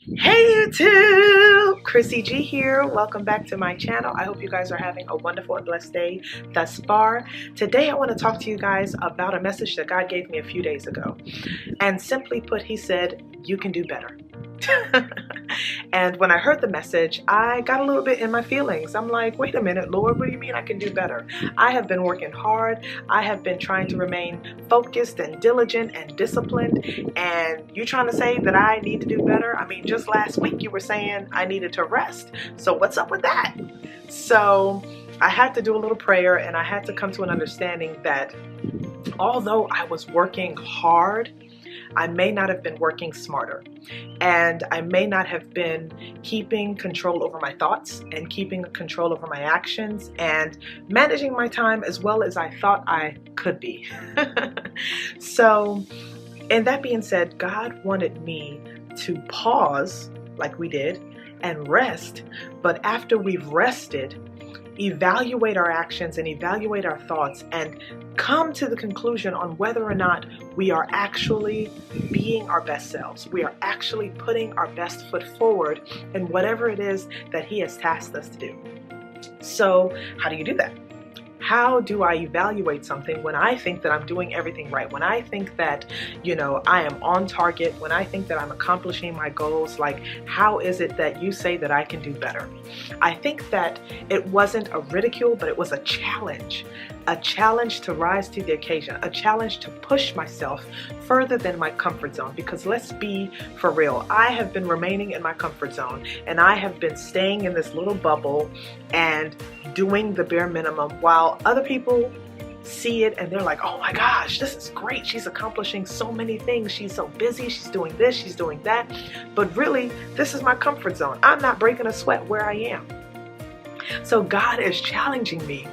Hey YouTube, Chrissy G here. Welcome back to my channel. I hope you guys are having a wonderful and blessed day thus far. Today I want to talk to you guys about a message that God gave me a few days ago. And simply put, he said, you can do better. And when I heard the message, I got a little bit in my feelings. I'm like, wait a minute, Lord, what do you mean I can do better? I have been working hard. I have been trying to remain focused and diligent and disciplined. And you trying to say that I need to do better? I mean, just last week you were saying I needed to rest. So what's up with that? So I had to do a little prayer, and I had to come to an understanding that although I was working hard, I may not have been working smarter, and I may not have been keeping control over my thoughts and keeping control over my actions and managing my time as well as I thought I could be. So, and that being said, God wanted me to pause like we did and rest, but after we've rested, evaluate our actions and evaluate our thoughts and come to the conclusion on whether or not we are actually being our best selves. We are actually putting our best foot forward in whatever it is that He has tasked us to do. So how do you do that? How do I evaluate something when I think that I'm doing everything right? When I think that, I am on target, when I think that I'm accomplishing my goals, like, how is it that you say that I can do better? I think that it wasn't a ridicule, but it was a challenge to rise to the occasion, a challenge to push myself further than my comfort zone. Because let's be for real, I have been remaining in my comfort zone, and I have been staying in this little bubble and doing the bare minimum while other people see it and they're like, oh my gosh, this is great. She's accomplishing so many things. She's so busy. She's doing this, she's doing that. But really, this is my comfort zone. I'm not breaking a sweat where I am. So God is challenging me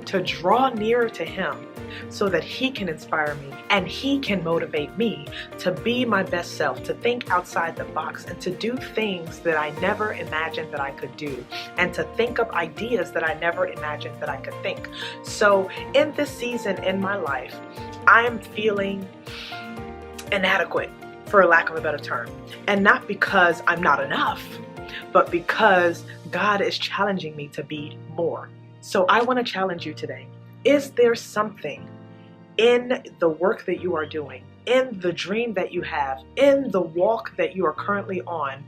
to draw nearer to Him so that He can inspire me and He can motivate me to be my best self, to think outside the box and to do things that I never imagined that I could do, and to think of ideas that I never imagined that I could think. So in this season in my life, I am feeling inadequate, for lack of a better term, and not because I'm not enough, but because God is challenging me to be more. So I want to challenge you today. Is there something in the work that you are doing, in the dream that you have, in the walk that you are currently on,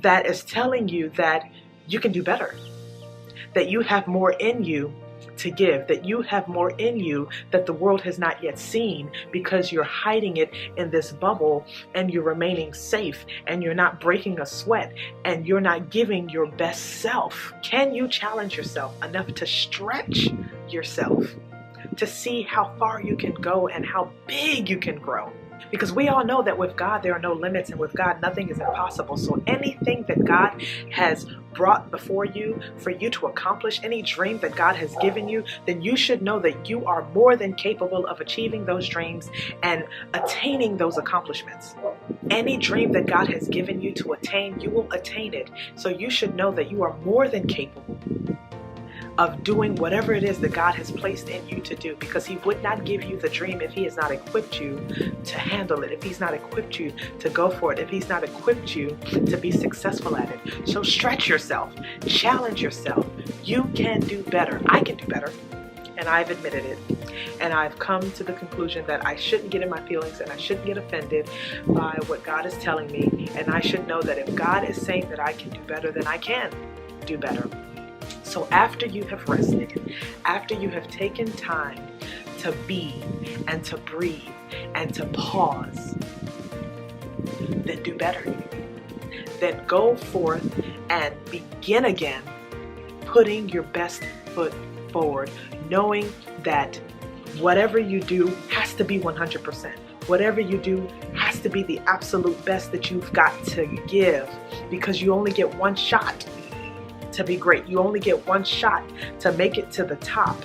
that is telling you that you can do better, that you have more in you to give, that you have more in you that the world has not yet seen, because you're hiding it in this bubble and you're remaining safe and you're not breaking a sweat and you're not giving your best self? Can you challenge yourself enough to stretch yourself to see how far you can go and how big you can grow? Because we all know that with God there are no limits, and with God nothing is impossible. So anything that God has brought before you for you to accomplish, any dream that God has given you, then you should know that you are more than capable of achieving those dreams and attaining those accomplishments. Any dream that God has given you to attain, you will attain it. So you should know that you are more than capable of doing whatever it is that God has placed in you to do, because He would not give you the dream if He has not equipped you to handle it, if He's not equipped you to go for it, if He's not equipped you to be successful at it. So stretch yourself, challenge yourself. You can do better. I can do better, and I've admitted it. And I've come to the conclusion that I shouldn't get in my feelings and I shouldn't get offended by what God is telling me, and I should know that if God is saying that I can do better, then I can do better. So after you have rested, after you have taken time to be and to breathe and to pause, then do better. Then go forth and begin again, putting your best foot forward, knowing that whatever you do has to be 100%. Whatever you do has to be the absolute best that you've got to give, because you only get one shot to be great. You only get one shot to make it to the top.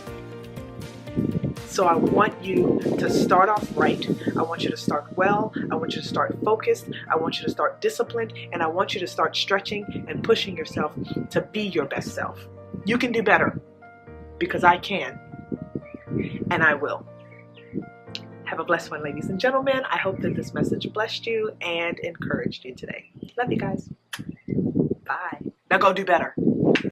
So I want you to start off right. I want you to start well. I want you to start focused. I want you to start disciplined. And I want you to start stretching and pushing yourself to be your best self. You can do better, because I can, and I will. Have a blessed one, ladies and gentlemen. I hope that this message blessed you and encouraged you today. Love you guys. Bye. Now go do better.